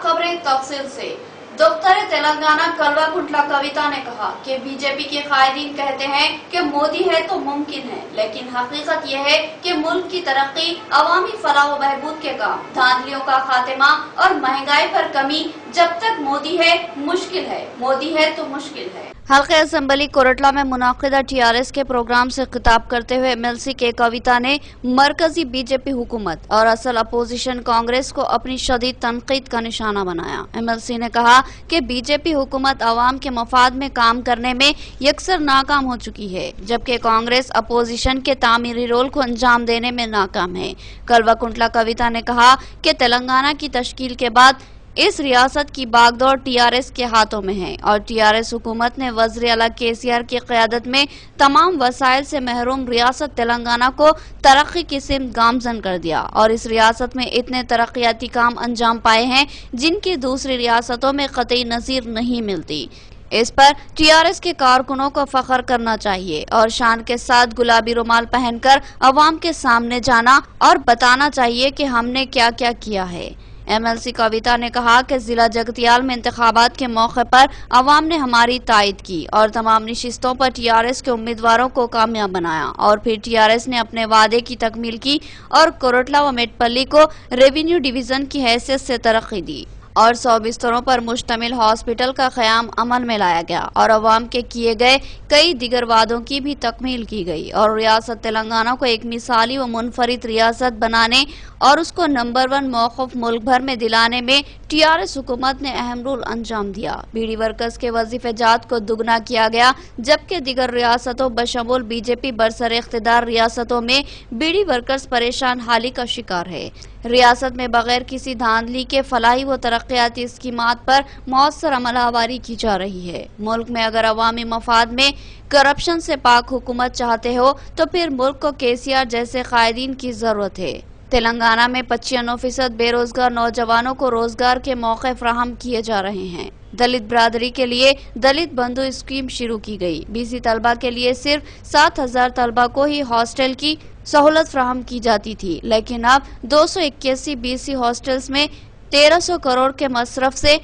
खबरें तफसील से। दफ्तर तेलंगाना कल्वाकुंटला कविता ने कहा कि बीजेपी के कायदीन कहते हैं कि मोदी है तो मुमकिन है, लेकिन हकीकत यह है कि मुल्क की तरक्की, अवामी फलाह व बहबूद के काम, धांधलियों का खात्मा और महंगाई पर कमी जब तक मोदी है मुश्किल है, मोदी है तो मुश्किल है। हल्के असेंबली कोरटला में मुनाकिदा टीआरएस के प्रोग्राम से खिताब करते हुए एमएलसी के कविता ने मरकजी बीजेपी हुकूमत और असल अपोजिशन कांग्रेस को अपनी शदीद तनकीद का निशाना बनाया। एमएलसी ने कहा कि बीजेपी हुकूमत अवाम के मफाद में काम करने में यकसर नाकाम हो चुकी है, जबकि कांग्रेस अपोजिशन के तामीरी रोल को अंजाम देने में नाकाम है। कल्वाकुंटला कविता ने कहा कि तेलंगाना की तश्कील के बाद इस रियासत की बागडोर टीआरएस के हाथों में है और टीआरएस हुकूमत ने वज़ीर आला केसीआर की क़यादत में तमाम वसाइल से महरूम रियासत तेलंगाना को तरक्की की सिमत गामजन कर दिया और इस रियासत में इतने तरक्याती काम अंजाम पाए हैं जिनकी दूसरी रियासतों में क़तई नज़ीर नहीं मिलती। इस पर टीआरएस के कारकुनों को फख्र करना चाहिए और शान के साथ गुलाबी रुमाल पहनकर अवाम के सामने जाना और बताना चाहिए कि हमने क्या क्या किया है। एमएलसी कविता ने कहा कि जिला जगतियाल में इंतखाबात के मौके पर अवाम ने हमारी तायद की और तमाम नशिस्तों पर टीआरएस के उम्मीदवारों को कामयाब बनाया और फिर टीआरएस ने अपने वादे की तकमील की और कोरटला व मेटपल्ली को रेवेन्यू डिवीजन की हैसियत से तरक्की दी और 100 बिस्तरों पर मुश्तमिल हॉस्पिटल का क़याम अमल में लाया गया और अवाम के किए गए कई दिगर वादों की भी तकमील की गई और रियासत तेलंगाना को एक मिसाली व मुनफरिद रियासत बनाने और उसको नंबर 1 मौक़िफ़ मुल्क भर में दिलाने में टीआरएस हुकूमत ने अहम रोल अंजाम दिया। बीडी वर्कर्स के वजीफेजात को दुगना किया गया, जबकि दिगर रियासतों बशमूल बीजेपी बरसर इख्तिदार रियासतों में बीडी वर्कर्स परेशान हाली का शिकार है। रियासत में बगैर किसी धांधली के फलाही व तरक्याती स्कीमात पर मौसर अमलावारी की जा रही है। मुल्क में अगर अवामी मफाद में करप्शन से पाक हुकूमत चाहते हो तो फिर मुल्क को केसीआर जैसे कायदीन की जरूरत है। तेलंगाना में 95% बेरोजगार नौजवानों को रोजगार के मौके फराहम किए जा रहे हैं। दलित बरादरी के लिए दलित बंधु स्कीम शुरू की गई। बीसी तलबा के लिए सिर्फ 7000 तलबा को ही हॉस्टल की सहूलत फराहम की जाती थी, लेकिन अब 281 बीसी हॉस्टल्स में 1300 करोड़ के मसरफ से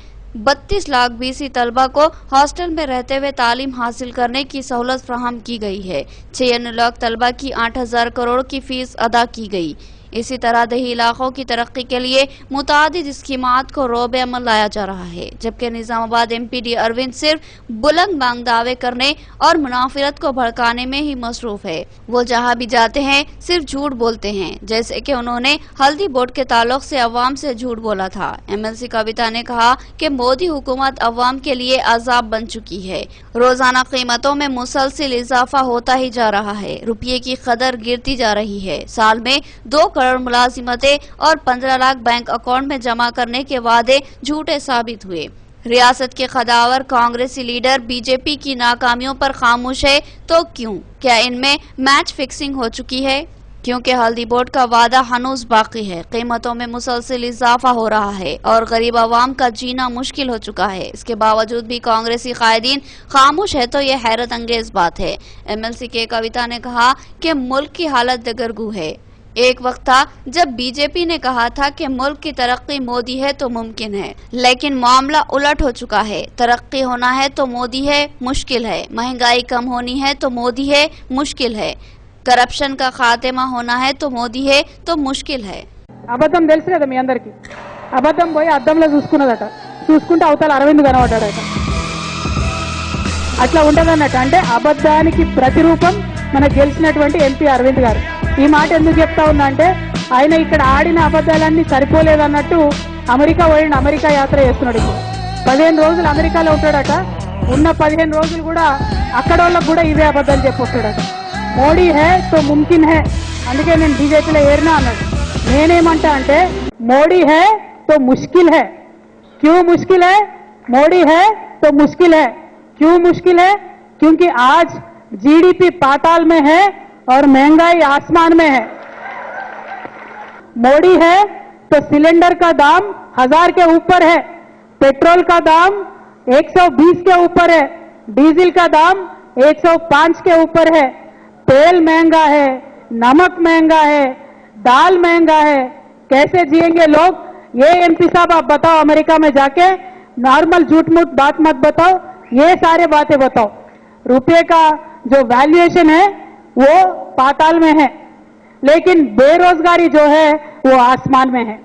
32 लाख बीसी तलबा को हॉस्टल में रहते हुए तालीम हासिल करने की सहूलत फराहम की गई है। 96 लाख तलबा की 8000 करोड़ की फीस अदा की गई। इसी तरह दही इलाकों की तरक्की के लिए मुतादिद स्कीमात को रोबे अमल लाया जा रहा है, जबकि निजामाबाद एमपीडी अरविंद सिर्फ बुलंद बांग दावे करने और मुनाफिरत को भड़काने में ही मसरूफ है। वो जहां भी जाते हैं सिर्फ झूठ बोलते हैं, जैसे कि उन्होंने हल्दी बोर्ड के ताल्लुक से अवाम से झूठ बोला था। एमएलसी कविता ने कहा कि मोदी हुकूमत अवाम के लिए अजाब बन चुकी है। रोजाना कीमतों में मुसलसिल इजाफा होता ही जा रहा है, रुपये की कदर गिरती जा रही है। साल में 2 करोड़ मुलाजिमतें और 15 लाख बैंक अकाउंट में जमा करने के वादे झूठे साबित हुए। रियासत के खदावर कांग्रेसी लीडर बीजेपी की नाकामियों पर खामोश है तो क्यों? क्या इनमें मैच फिक्सिंग हो चुकी है? क्योंकि हल्दी बोर्ड का वादा हनूज बाकी है। कीमतों में मुसलसिल इजाफा हो रहा है और गरीब आवाम का जीना मुश्किल हो चुका है। इसके बावजूद भी कांग्रेसी कायदीन खामोश है तो यह हैरत अंगेज बात है। एमएलसी के कविता ने कहा कि मुल्क की हालत दगरगू है। एक वक्त था जब बीजेपी ने कहा था कि मुल्क की तरक्की मोदी है तो मुमकिन है, लेकिन मामला उलट हो चुका है। तरक्की होना है तो मोदी है मुश्किल है, महंगाई कम होनी है तो मोदी है मुश्किल है, करप्शन का खात्मा होना है तो मोदी है तो मुश्किल है। అబద్ధం తెలుసు కదా మీ అందరికి. అబద్ధం పోయి అద్దంలో చూసుకున్నదట, చూసుకుంటే అవతల అరవింద్ కనబడ్డాడట. అట్లా ఉంటదన్నట్టు. అంటే అబద్ధానికి ప్రతిరూపం మనకు గెలిచినటువంటి ఎంపీ అరవింద్ గారు. ఈ మాట ఎందుకు చెప్తా ఉన్నా అంటే ఆయన ఇక్కడ ఆడిన అబద్ధాలన్నీ సరిపోలేదన్నట్టు అమెరికా పోయిండు, అమెరికా యాత్ర చేస్తున్నాడు. ఇప్పుడు 15 రోజులు అమెరికాలో ఉంటాడట. ఉన్న 15 రోజులు కూడా అక్కడ వాళ్ళకు కూడా ఇవే అబద్ధాలు చెప్పొస్తాడట. మోడీ హే తో ముమ్కిన్ హే, అందుకే నేను బీజేపీలో ఏరినా అన్నాడు. నేనేమంటా అంటే మోడీ హే తో ముష్కిల్ హే. క్యూ ముష్కిల్ హే? మోడీ హే తో ముష్కిల్ హే. क्यों मुश्किल है? क्योंकि आज जीडीपी पाताल में है और महंगाई आसमान में है। मोदी है तो सिलेंडर का दाम 1000 के ऊपर है, पेट्रोल का दाम 120 के ऊपर है, डीजल का दाम 105 के ऊपर है, तेल महंगा है, नमक महंगा है, दाल महंगा है। कैसे जिएंगे लोग? ये एमपी साहब आप बताओ अमेरिका में जाके नॉर्मल झूठ मूठ बात मत बताओ, ये सारे बातें बताओ। रुपये का जो वैल्यूएशन है वो पाताल में है, लेकिन बेरोजगारी जो है वो आसमान में है।